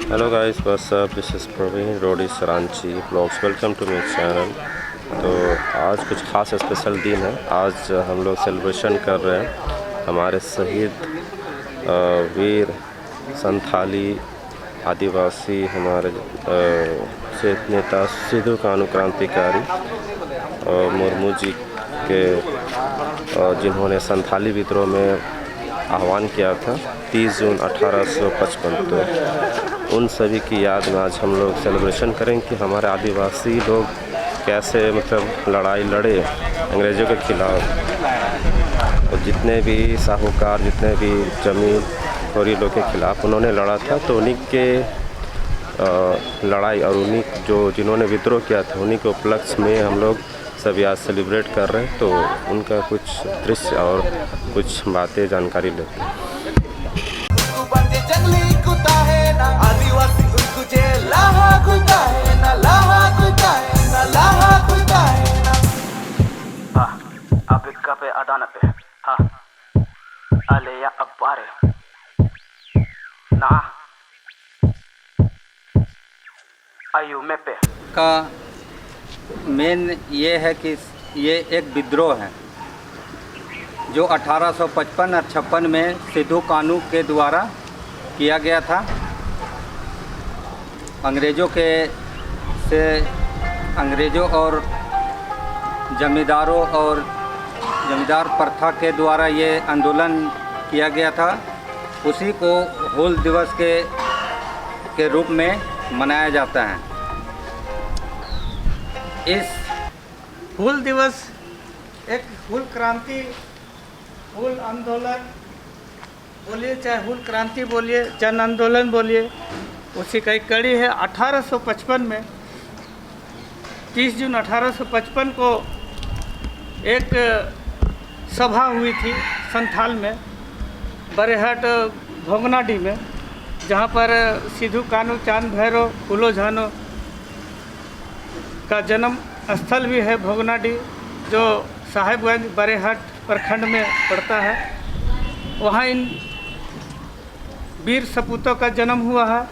Hello guys, what's up, this is Praveen रोडी सरांची vlogs. Welcome to my channel. तो आज कुछ ख़ास स्पेशल दिन है। आज हम लोग सेलिब्रेशन कर रहे हैं हमारे शहीद वीर संथाली आदिवासी हमारे नेता सिद्धू कानू क्रांतिकारी मुर्मू जी के जिन्होंने संथाली विद्रोह में आह्वान किया था 30 जून 1855। तो उन सभी की याद में आज हम लोग सेलिब्रेशन करेंगे कि हमारे आदिवासी लोग कैसे लड़ाई लड़े अंग्रेज़ों के ख़िलाफ़। तो जितने भी साहूकार, जितने भी ज़मीन खोरी लोग के ख़िलाफ़ उन्होंने लड़ा था, तो उन्हीं के लड़ाई और उन्हीं जिन्होंने विद्रोह किया था उन्हीं के उपलक्ष्य में हम लोग सभी आज सेलिब्रेट कर रहे हैं। तो उनका कुछ दृश्य और कुछ बातें जानकारी लेते हैं। पे अडाना पे हाँ अले या अब्बारे ना आयु में पे का मेन ये है कि ये एक विद्रोह है जो 1855 और 56 में सिद्धू कानू के द्वारा किया गया था। अंग्रेज़ों और जमींदार प्रथा के द्वारा ये आंदोलन किया गया था। उसी को हूल दिवस के रूप में मनाया जाता है। इस हूल दिवस एक हूल क्रांति, हूल आंदोलन बोलिए, चाहे हूल क्रांति बोलिए, जन आंदोलन बोलिए, उसी का एक कड़ी है। 1855 में 30 जून 1855 को एक सभा हुई थी संथाल में, बरेहट भोगनाडी में, जहाँ पर सिद्धू कानू चांद भैरव फूलो झानो का जन्म स्थल भी है। भोगनाडी जो साहेबगंज बरेहट प्रखंड में पड़ता है, वहाँ इन वीर सपूतों का जन्म हुआ है।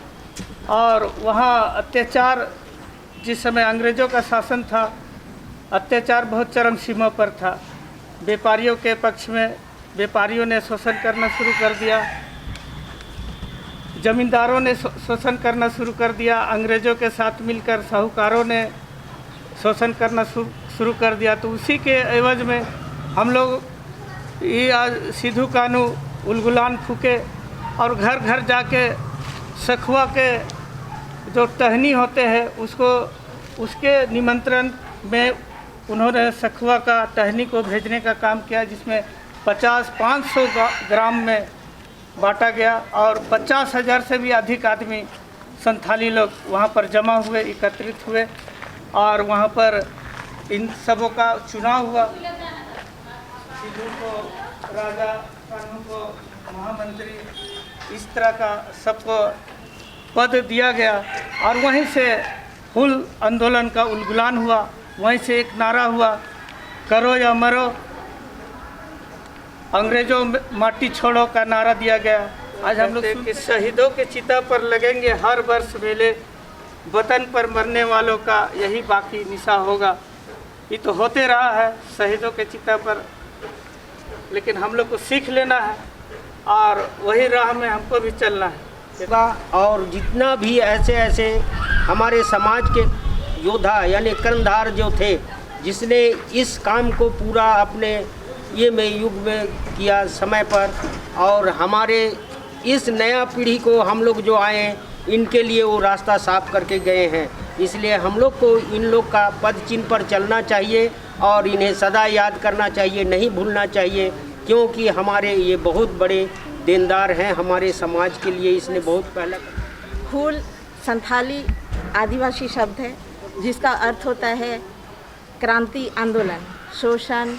और वहाँ अत्याचार, जिस समय अंग्रेज़ों का शासन था, अत्याचार बहुत चरम सीमा पर था। व्यापारियों के पक्ष में व्यापारियों ने शोषण करना शुरू कर दिया, जमींदारों ने शोषण करना शुरू कर दिया, अंग्रेज़ों के साथ मिलकर साहूकारों ने शोषण करना शुरू कर दिया। तो उसी के एवज में हम लोग ये आज सिद्धू कानू उलगुलान फूके और घर घर जाके सखुआ के जो टहनी होते हैं उसके निमंत्रण में उन्होंने सखुआ का टहनी को भेजने का काम किया, जिसमें 500 ग्राम में बांटा गया और 50,000 से भी अधिक आदमी संथाली लोग वहाँ पर जमा हुए, एकत्रित हुए और वहाँ पर इन सबों का चुनाव हुआ। सिद्धू को राजा, कानू को महामंत्री, इस तरह का सबको पद दिया गया। और वहीं से हूल आंदोलन का उलगुलान हुआ। वहीं से एक नारा हुआ, करो या मरो, अंग्रेजों माटी छोड़ो का नारा दिया गया। आज हम लोग कि शहीदों के चिता पर लगेंगे हर वर्ष मेले, वतन पर मरने वालों का यही बाकी निशा होगा। ये तो होते रहा है शहीदों के चिता पर, लेकिन हम लोग को सीख लेना है और वही राह में हमको भी चलना है। और जितना भी ऐसे हमारे समाज के योद्धा यानी कर्णधार जो थे, जिसने इस काम को पूरा अपने युग में किया समय पर, और हमारे इस नया पीढ़ी को हम लोग जो आए इनके लिए वो रास्ता साफ करके गए हैं। इसलिए हम लोग को इन लोग का पद चिन्ह पर चलना चाहिए और इन्हें सदा याद करना चाहिए, नहीं भूलना चाहिए, क्योंकि हमारे ये बहुत बड़े देनदार हैं हमारे समाज के लिए। इसने बहुत पहला हूल संथाली आदिवासी शब्द है, जिसका अर्थ होता है क्रांति आंदोलन, शोषण,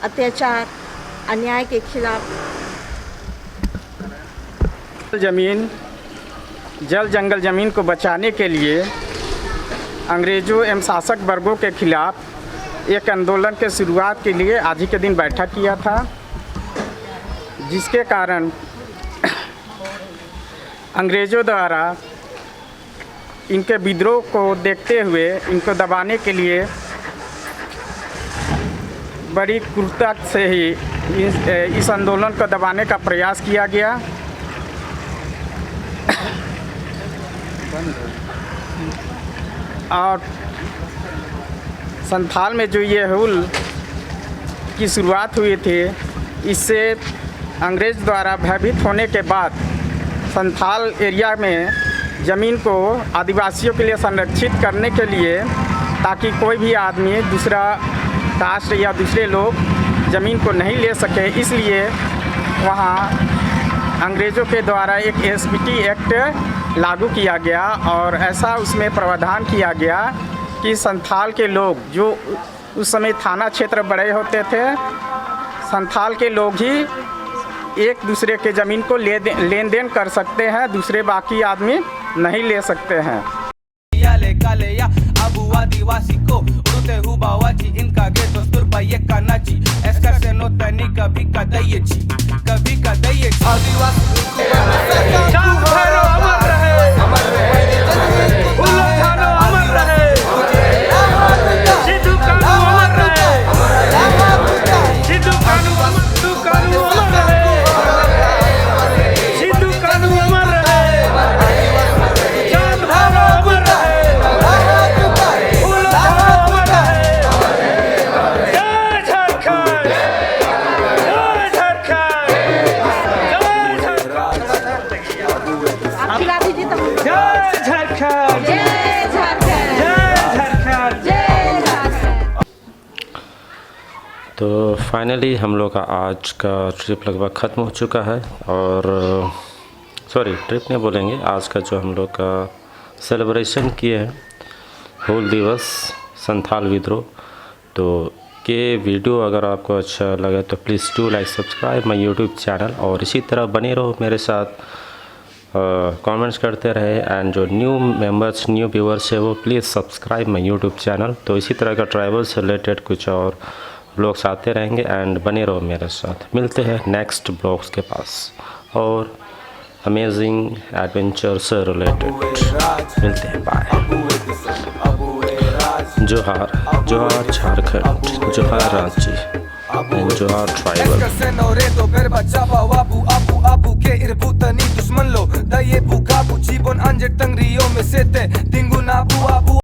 अत्याचार, अन्याय के खिलाफ। जल जंगल ज़मीन को बचाने के लिए अंग्रेज़ों एवं शासक वर्गों के खिलाफ एक आंदोलन के शुरुआत के लिए आज ही के दिन बैठक किया था, जिसके कारण अंग्रेज़ों द्वारा इनके विद्रोह को देखते हुए इनको दबाने के लिए बड़ी क्रूरता से ही इस आंदोलन को दबाने का प्रयास किया गया। और संथाल में जो ये हुल की शुरुआत हुई थी, इससे अंग्रेज़ द्वारा भयभीत होने के बाद संथाल एरिया में ज़मीन को आदिवासियों के लिए संरक्षित करने के लिए, ताकि कोई भी आदमी दूसरा कास्ट या दूसरे लोग ज़मीन को नहीं ले सके, इसलिए वहाँ अंग्रेज़ों के द्वारा एक एसपीटी एक्ट लागू किया गया। और ऐसा उसमें प्रावधान किया गया कि संथाल के लोग, जो उस समय थाना क्षेत्र बड़े होते थे, संथाल के लोग ही एक दूसरे के ज़मीन को लेन देन कर सकते हैं, दूसरे बाकी आदमी नहीं ले सकते हैं। आदिवासी को उड़ते हुबावाची इनका गे दोस्तुर पाये कानाची एस्कर से नो तनी कभी का दयची आदिवासी अमर रहे अमर रहे सिद्धू कानू अमर रहे सिद्धू कानू अमर रहे सिद्धू कानू अमर रहे चांद भारो अमर रहे तो फाइनली हम लोग का आज का ट्रिप लगभग ख़त्म हो चुका है। और सॉरी, ट्रिप नहीं बोलेंगे, आज का जो हम लोग का सेलिब्रेशन किए हैं हूल दिवस संथाल विद्रोह, तो ये वीडियो अगर आपको अच्छा लगे तो please do like subscribe my YouTube channel, और इसी तरह बने रहो मेरे साथ, कमेंट्स करते रहे। एंड जो न्यू मेंबर्स, न्यू व्यूअर्स है, वो please subscribe my YouTube channel. तो इसी तरह का ट्रैवल से रिलेटेड कुछ और ब्लॉग्स आते रहेंगे, एंड बने रहो मेरे साथ। मिलते हैं नेक्स्ट ब्लॉग्स के पास और अमेजिंग एडवेंचर से रिलेटेड मिलते हैं। बाय। जोहार, जोहार झारखंड, जोहार रांची, जोहार ट्राइबल। दुश्मन लो दये बुकाबू जीवन अंजर तंगरियों में से ते तिंगु नाबू आबू